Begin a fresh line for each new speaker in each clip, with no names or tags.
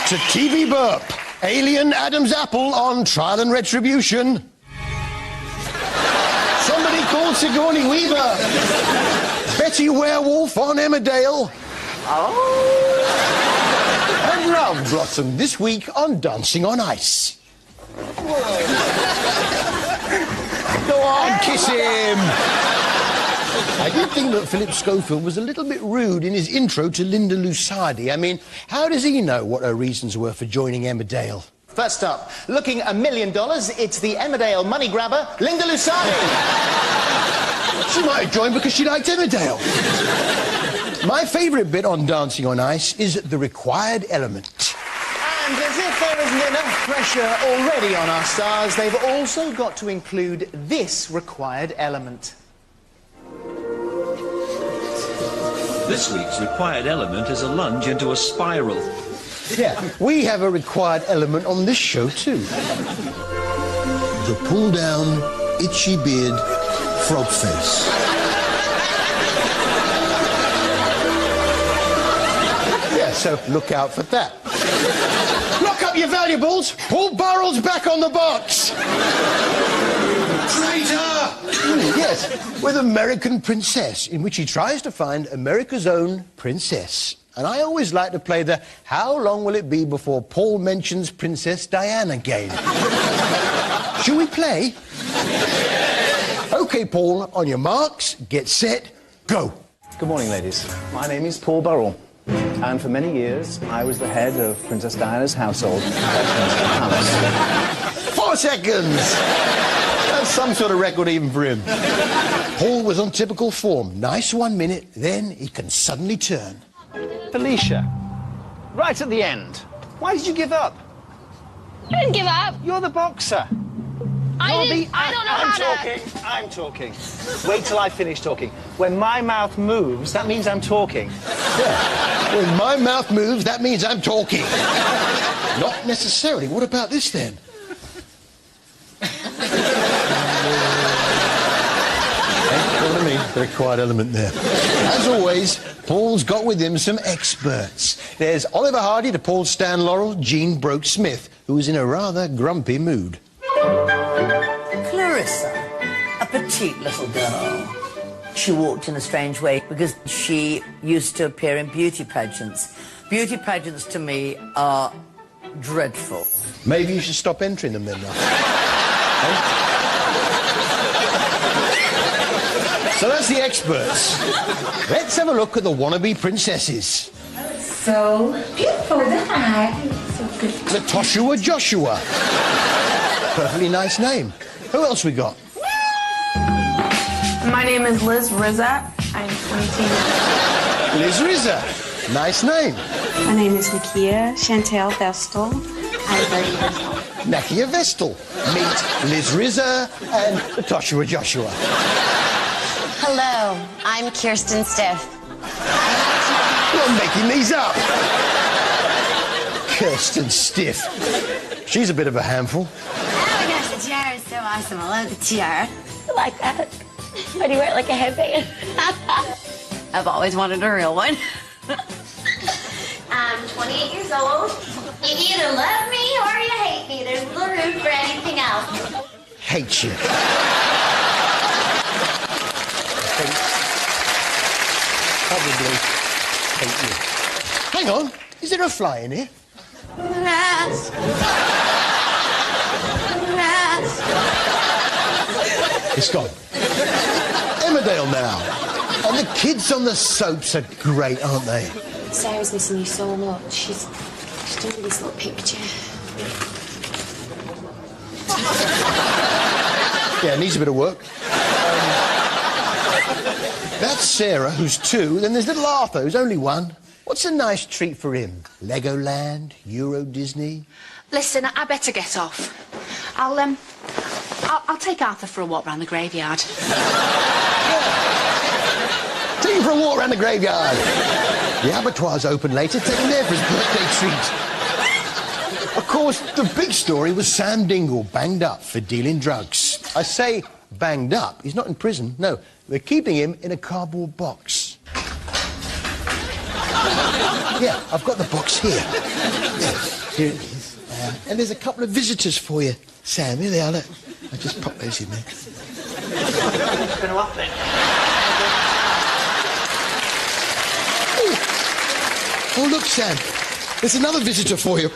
to TV Burp. Alien Adam's apple on trial and retribution. Somebody called Sigourney Weaver. Betty Werewolf on Emmerdale.
Oh.
And Love Blossom this week on Dancing on Ice. Go on, kiss him. I did think that Philip Schofield was a little bit rude in his intro to Linda Lusardi. I mean, how does he know what her reasons were for joining Emmerdale?
First up, looking $1 million, it's the Emmerdale money grabber, Linda Lusardi.
She might have joined because she liked Emmerdale. My favourite bit on Dancing on Ice is the required element.
And as if there isn't enough pressure already on our stars, they've also got to include this required element.
This week's required element is a lunge into a spiral.
Yeah, we have a required element on this show too. The pull down, itchy beard, frog face. Yeah, so look out for that. Lock up your valuables. Paul Burrell's back on the box. Traitor! Yes, with American Princess, in which he tries to find America's own princess. And I always like to play the how long will it be before Paul mentions Princess Diana game. Shall we play? OK, Paul, on your marks, get set, go.
Good morning, ladies. My name is Paul Burrell, and for many years I was the head of Princess Diana's household at Palace.
4 seconds! That's some sort of record even for him. Paul was on typical form. Nice 1 minute, then he can suddenly turn.
Felicia, right at the end, why did you give up?
I didn't give up.
You're the boxer.
I don't know how to...
I'm talking. Wait till I finish talking. When my mouth moves, that means I'm talking.
Yeah. When my mouth moves, that means I'm talking. Not necessarily. What about this then? What I mean, the required element there. As always, Paul's got with him some experts. There's Oliver Hardy to Paul's Stan Laurel, Jean Broke-Smith, who is in a rather grumpy mood.
Clarissa, a petite little girl. She walked in a strange way because she used to appear in beauty pageants. Beauty pageants to me are dreadful.
Maybe you should stop entering them then, Ruff. So that's the experts. Let's have a look at the wannabe princesses.
So beautiful, isn't it? So good.
Latoshua Joshua. Perfectly nice name. Who else we got?
My name is Liz Rizza. I'm 22.
Liz Rizza. Nice name.
My name is Nakia Chantel Vestal. I'm 30 years old.
Nakia Vestal. Meet Liz Rizza and Latoshua Joshua.
Hello, I'm Kirsten Stiff.
You're making these up. Kirsten Stiff. She's a bit of a handful.
Oh my gosh, the tiara is so awesome. I love the tiara. I like that. Why do you wear it like a headband? I've always wanted a real one. I'm 28 years old. You either love me or you hate me. There's little room for anything else.
Hate you. Probably hate you. Hang on, is there a fly in here?
Rats. Rats.
It's gone. Emmerdale now. And the kids on the soaps are great, aren't they?
Sarah's missing you so much. She's doing this little picture.
Yeah, it needs a bit of work. That's Sarah, who's 2. Then there's little Arthur, who's only 1. What's a nice treat for him? Legoland? Euro Disney?
Listen, I better get off. I'll take Arthur for a walk round the graveyard.
Yeah. Take him for a walk around the graveyard. The abattoir's open later. Take him there for his birthday treat. Of course, the big story was Sam Dingle banged up for dealing drugs. I say banged up. He's not in prison. No, they're keeping him in a cardboard box. Yeah, I've got the box here. Yeah. Here it is. And there's a couple of visitors for you, Sam. Here they are. Look. I just pop those in there.
What's going to happen?
Oh, look, Sam. There's another visitor for you.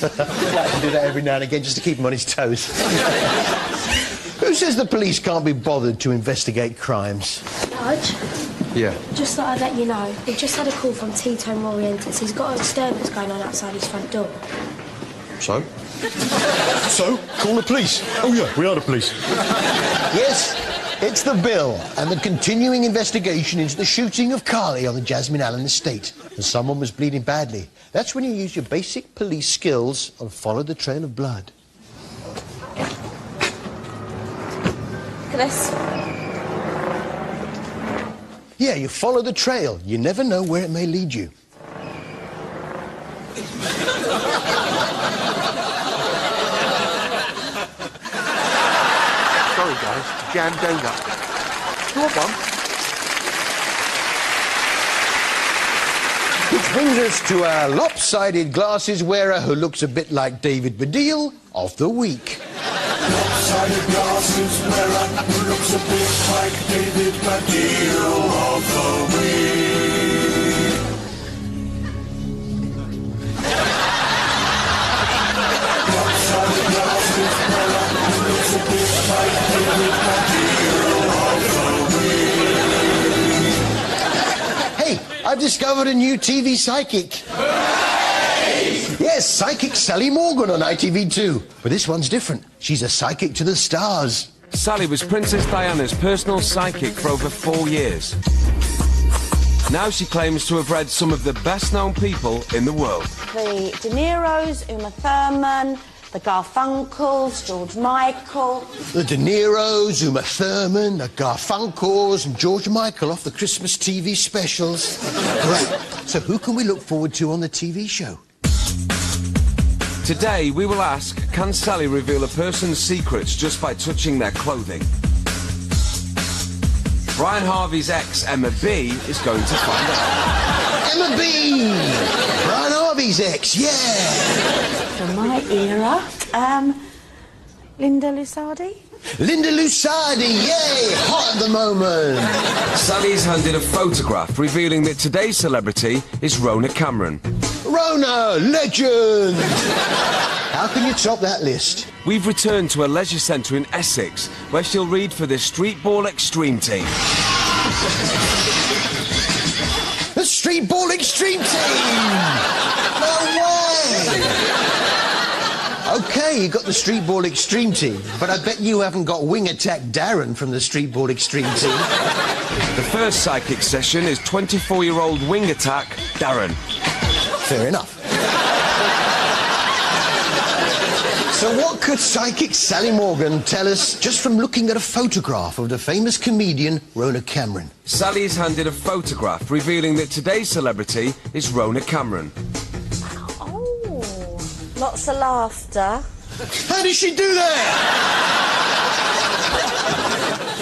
I like to do that every now and again just to keep him on his toes. Who says the police can't be bothered to investigate crimes?
Judge?
Yeah.
Just thought I'd let you know. We've just had a call from T-Tone Orientis. He's got a disturbance going on outside his front door.
So? So? Call the police. Oh, yeah, we are the police. Yes, it's the bill and the continuing investigation into the shooting of Carly on the Jasmine Allen estate. And someone was bleeding badly. That's when you use your basic police skills and follow the trail of blood.
Look at this.
Yeah, you follow the trail. You never know where it may lead you.
Sorry, guys. Jam donut. You want one?
Which brings us to our lopsided glasses wearer who looks a bit like David Baddiel of the week.
Lopsided glasses wearer who looks a bit like David Baddiel of the week. Lopsided glasses wearer who looks a bit like David Baddiel of the week.
Hey, I've discovered a new TV psychic. Yes, psychic Sally Morgan on ITV2. But this one's different. She's a psychic to the stars.
Sally was Princess Diana's personal psychic for over 4 years. Now she claims to have read some of the best-known people in the world.
The De Niros, Uma Thurman, the Garfunkels, George Michael.
The De Niros, Uma Thurman, the Garfunkels and George Michael off the Christmas TV specials. Right, so who can we look forward to on the TV show?
Today, we will ask, can Sally reveal a person's secrets just by touching their clothing? Brian Harvey's ex, Emma B, is going to find out.
Emma B! Brian Harvey's ex, yeah!
From my era, Linda Lusardi.
Linda Lusardi, yay! Hot at the moment!
Sally's handed a photograph revealing that today's celebrity is Rona Cameron.
Rona, legend! How can you top that list?
We've returned to a leisure centre in Essex, where she'll read for the Street Ball Extreme team.
The Street Ball Extreme team! No way! OK, you got the Street Ball Extreme team, but I bet you haven't got Wing Attack Darren from the Street Ball Extreme team.
The first psychic session is 24-year-old Wing Attack Darren.
Fair enough. So what could psychic Sally Morgan tell us just from looking at a photograph of the famous comedian Rona Cameron?
Sally's handed a photograph revealing that today's celebrity is Rona Cameron.
Oh, lots of laughter.
How did she do that?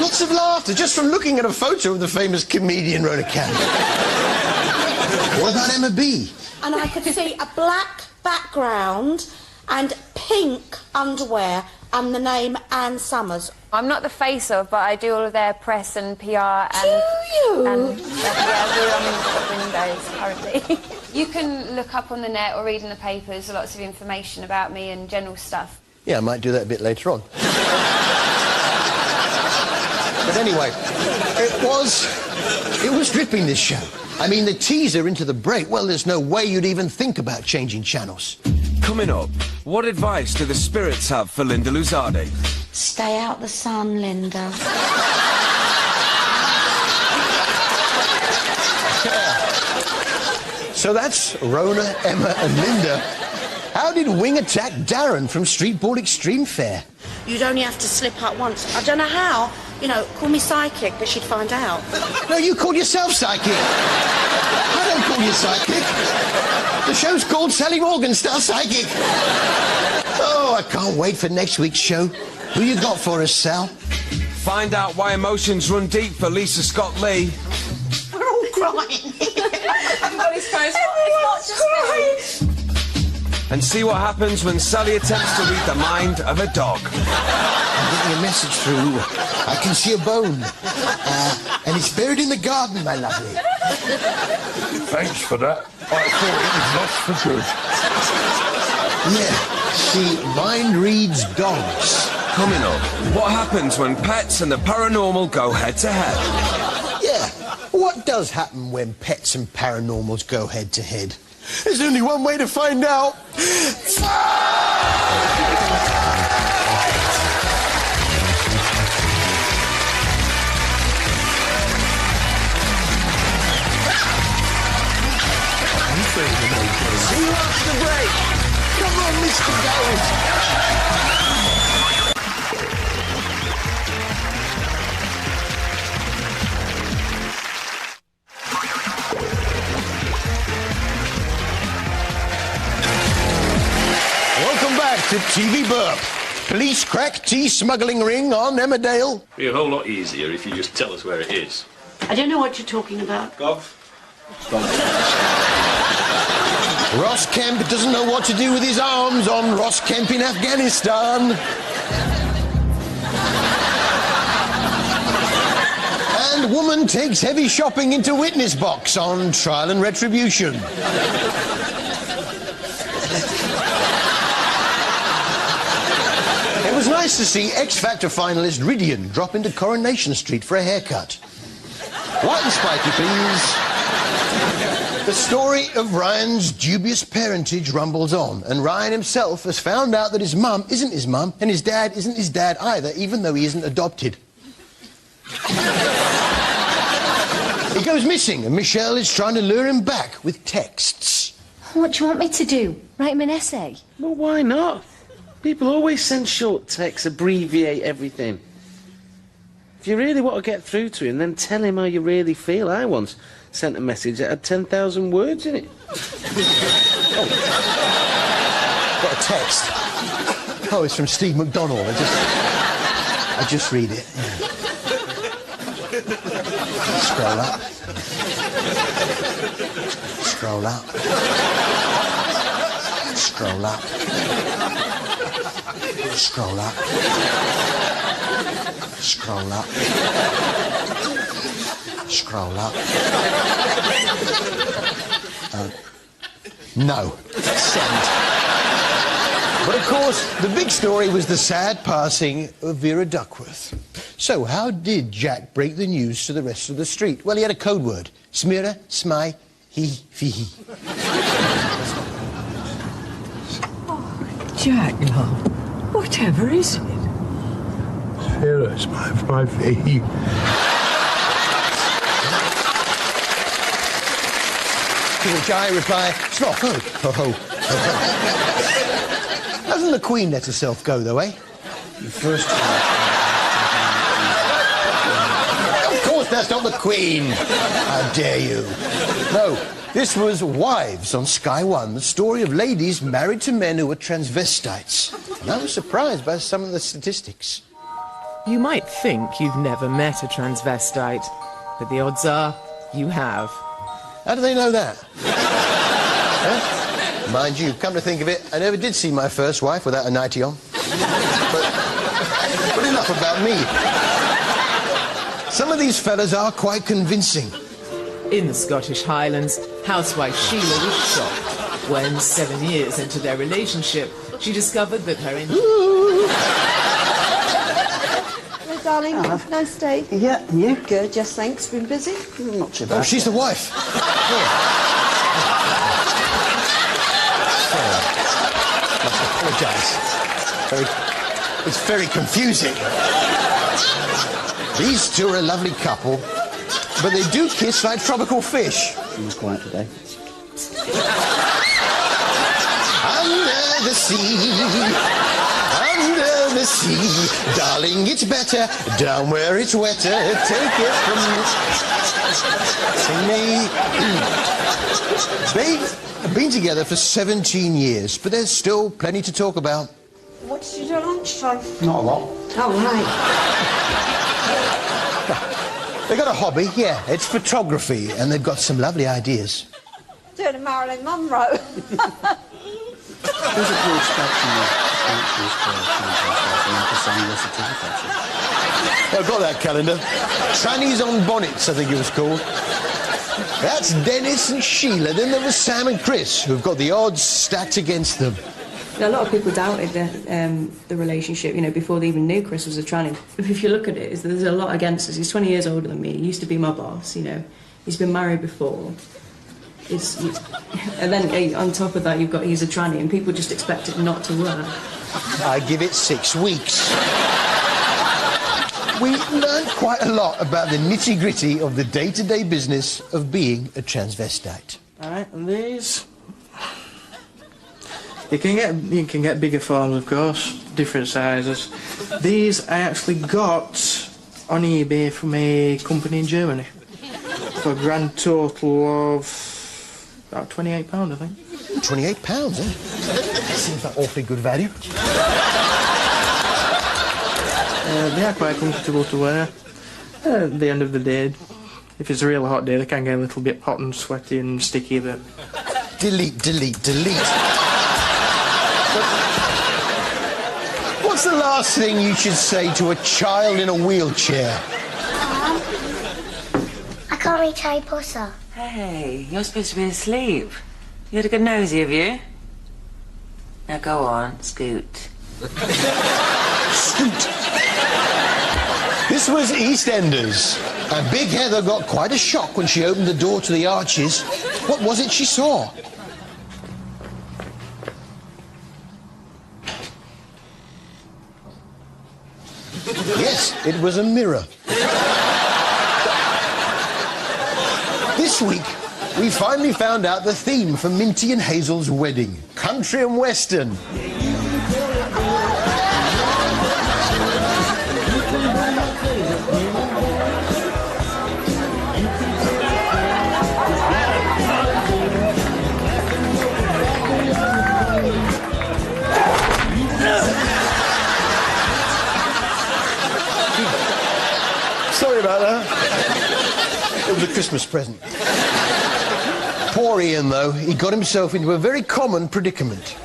Lots of laughter just from looking at a photo of the famous comedian Rona Cameron. What about Emma B?
And I could see a black background and pink underwear and the name Anne Summers.
I'm not the face of, but I do all of their press and PR and...
Do you?
And, yeah, I'm in the windows currently. You can look up on the net or read in the papers lots of information about me and general stuff.
Yeah, I might do that a bit later on. But anyway, it was dripping, this show. I mean, the teaser into the break, well, there's no way you'd even think about changing channels.
Coming up, what advice do the spirits have for Linda Lusardi?
Stay out the sun, Linda.
So that's Rona, Emma and Linda. How did Wing Attack Darren from Street Ball Extreme fare?
You'd only have to slip up once. I don't know how, you know, call me psychic, but she'd find out.
No, you call yourself psychic. I don't call you psychic. The show's called Sally Morgenstern Psychic. Oh, I can't wait for next week's show. Who you got for us, Sal?
Find out why emotions run deep for Lisa Scott Lee.
We're all crying.
Everybody's crying. It's not just me.
And see what happens when Sally attempts to read the mind of a dog.
I'm getting a message through. I can see a bone. And it's buried in the garden, my lovely.
Thanks for that. I thought it was lost for good.
Yeah, see, mind reads dogs.
Coming up, what happens when pets and the paranormal go head-to-head?
Yeah, what does happen when pets and paranormals go head-to-head? There's only one way to find out. See you after the break. Come on, Mr. Gold. Welcome back to TV Burp. Police crack tea smuggling ring on Emmerdale.
It'd be a whole lot easier if you just tell us where it is.
I don't know what you're talking about.
Gov?
Ross Kemp doesn't know what to do with his arms on Ross Kemp in Afghanistan. And woman takes heavy shopping into witness box on Trial and Retribution. It was nice to see X Factor finalist Ridian drop into Coronation Street for a haircut. White and spiky, please. The story of Ryan's dubious parentage rumbles on, and Ryan himself has found out that his mum isn't his mum, and his dad isn't his dad either, even though he isn't adopted. He goes missing, and Michelle is trying to lure him back with texts.
What do you want me to do? Write him an essay?
Well, why not? People always send short texts, abbreviate everything. If you really want to get through to him, then tell him how you really feel. I once sent a message that had 10,000 words in it.
Oh. Got a text. Oh, it's from Steve McDonald. I just read it. Scroll up. Scroll up. Scroll up. Scroll up. Scroll up. Scroll up. No. Send. But of course, the big story was the sad passing of Vera Duckworth. So how did Jack break the news to the rest of the street? Well, he had a code word. Smira, smy, he, fee.
Jack, love, whatever is it?
Sarah's my fee.
To which I reply, stop, ho, ho, ho, ho. Hasn't the Queen let herself go, though, eh?
The first
Of course that's not the Queen. How dare you? No, this was Wives on Sky One, the story of ladies married to men who were transvestites. And I was surprised by some of the statistics.
You might think you've never met a transvestite, but the odds are you have.
How do they know that? Huh? Mind you, come to think of it, I never did see my first wife without a nightie on. But enough about me. Some of these fellas are quite convincing.
In the Scottish Highlands, housewife Sheila was shocked when, 7 years into their relationship, she discovered that her...
Hello, darling. Nice day.
Yeah, you?
Good, yes, thanks. Been busy?
Not too bad.
Oh, she's the wife. Must apologise. It's very confusing. These two are a lovely couple, but they do kiss like tropical fish.
It was quiet today.
Under the sea, under the sea. Darling, it's better down where it's wetter. Take it from me. They've been together for 17 years, but there's still plenty to talk about.
What did you do at lunchtime?
Not a lot.
Oh, right.
They've got a hobby, yeah, it's photography, and they've got some lovely ideas.
Doing a Marilyn Monroe.
There's a broad spectrum of answers for certificate.
I've got that calendar. Trannies on Bonnets, I think it was called. That's Dennis and Sheila. Then there was Sam and Chris, who've got the odds stacked against them.
A lot of people doubted the relationship, you know, before they even knew Chris was a tranny. If you look at it, there's a lot against us. He's 20 years older than me. He used to be my boss, you know. He's been married before. And then on top of that, he's a tranny, and people just expect it not to work.
I give it 6 weeks. We learned quite a lot about the nitty-gritty of the day-to-day business of being a transvestite.
All right, and these... You can get bigger forms, of course, different sizes. These I actually got on eBay from a company in Germany for a grand total of about £28, I think.
£28, eh? Seems like awfully good value.
They are quite comfortable to wear. At the end of the day, if it's a real hot day, they can get a little bit hot and sweaty and sticky, but...
Delete, delete, delete. What's the last thing you should say to a child in a wheelchair?
I can't reach Harry Potter.
Hey, you're supposed to be asleep. You had a good nosy, have you? Now go on, scoot.
Scoot. This was EastEnders, and Big Heather got quite a shock when she opened the door to the arches. What was it she saw? Yes, it was a mirror. This week, we finally found out the theme for Minty and Hazel's wedding. Country and Western. Sorry about that. It was a Christmas present. Poor Ian, though, he got himself into a very common predicament.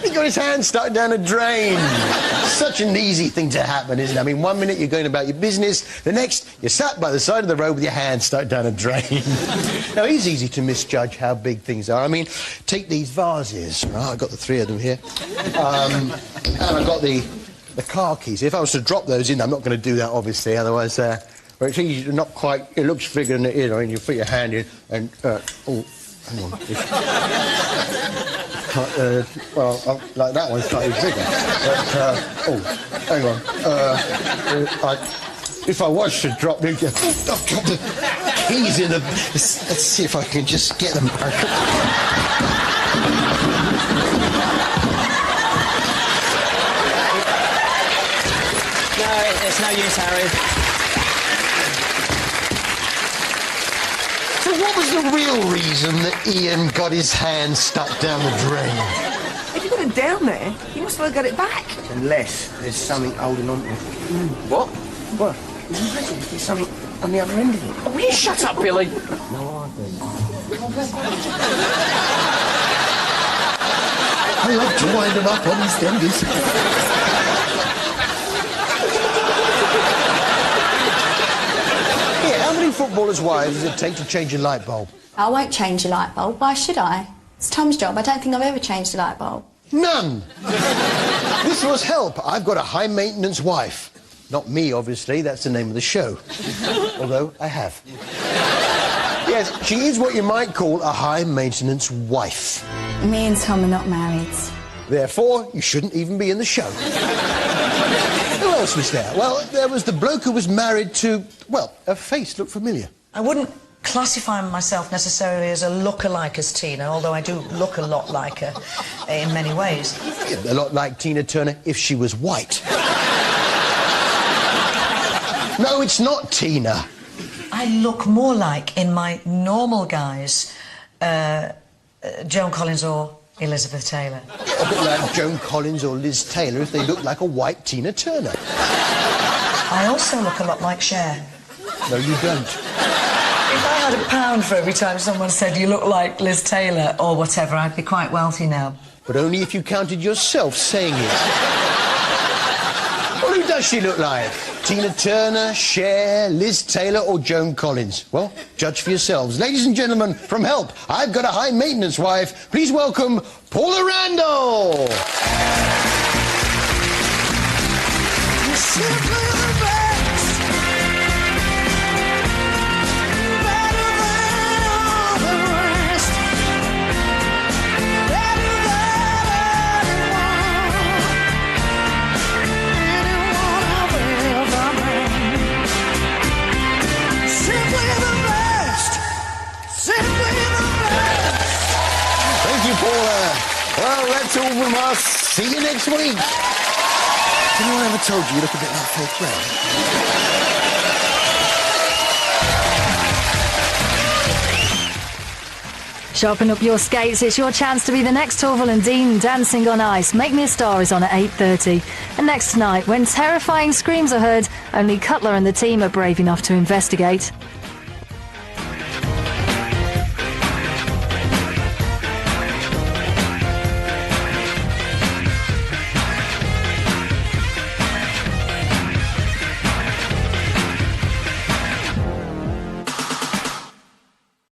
He got his hand stuck down a drain. Such an easy thing to happen, isn't it? I mean, 1 minute you're going about your business, the next you're sat by the side of the road with your hand stuck down a drain. Now, it's easy to misjudge how big things are. I mean, take these vases. Right, I've got the 3 of them here. And I've got the car keys. If I was to drop those in, I'm not going to do that, obviously, otherwise... well, it's easy, not quite... It looks bigger than it is. I mean, you put your hand in and... oh, hang on. Well, like that one's slightly bigger. But, oh, hang on. If I was to drop the... I've got the keys in the... Let's see if I can just get them.
No, it's no use, Harry.
So what was the real reason that Ian got his hand stuck down the drain?
If you got it down there, you must have got it back.
Unless there's something holding on to it.
What?
What? Imagine if there's something on the other end of it.
Oh, will you shut up, Billy?
No, I don't. I like to wind them up on EastEnders. How many footballers' wives does it take to change a light bulb?
I won't change a light bulb. Why should I? It's Tom's job. I don't think I've ever changed a light bulb.
None! This was Help. I've got a high-maintenance wife. Not me, obviously. That's the name of the show. Although, I have. Yes, she is what you might call a high-maintenance wife.
Me and Tom are not married.
Therefore, you shouldn't even be in the show. Who else was there? Well, there was the bloke who was married to... Well, her face looked familiar.
I wouldn't classify myself necessarily as a look-alike as Tina, although I do look a lot like her in many ways.
Yeah, a lot like Tina Turner if she was white. No, it's not Tina.
I look more like, in my normal guise, Joan Collins or Elizabeth Taylor.
A bit like Joan Collins or Liz Taylor if they looked like a white Tina Turner.
I also look a lot like Cher.
No, you don't.
If I had £1 for every time someone said you look like Liz Taylor or whatever, I'd be quite wealthy now.
But only if you counted yourself saying it. Well, who does she look like? Tina Turner, Cher, Liz Taylor or Joan Collins? Well, judge for yourselves. Ladies and gentlemen, from Help, I've Got a High-Maintenance Wife. Please welcome Paula Randall. Well, that's all from us. See you next week. Has anyone ever told you you look a bit like Faith Brown?
Sharpen up your skates. It's your chance to be the next Torval and Dean dancing on ice. Make Me a Star is on at 8:30. And next night, when terrifying screams are heard, only Cutler and the team are brave enough to investigate.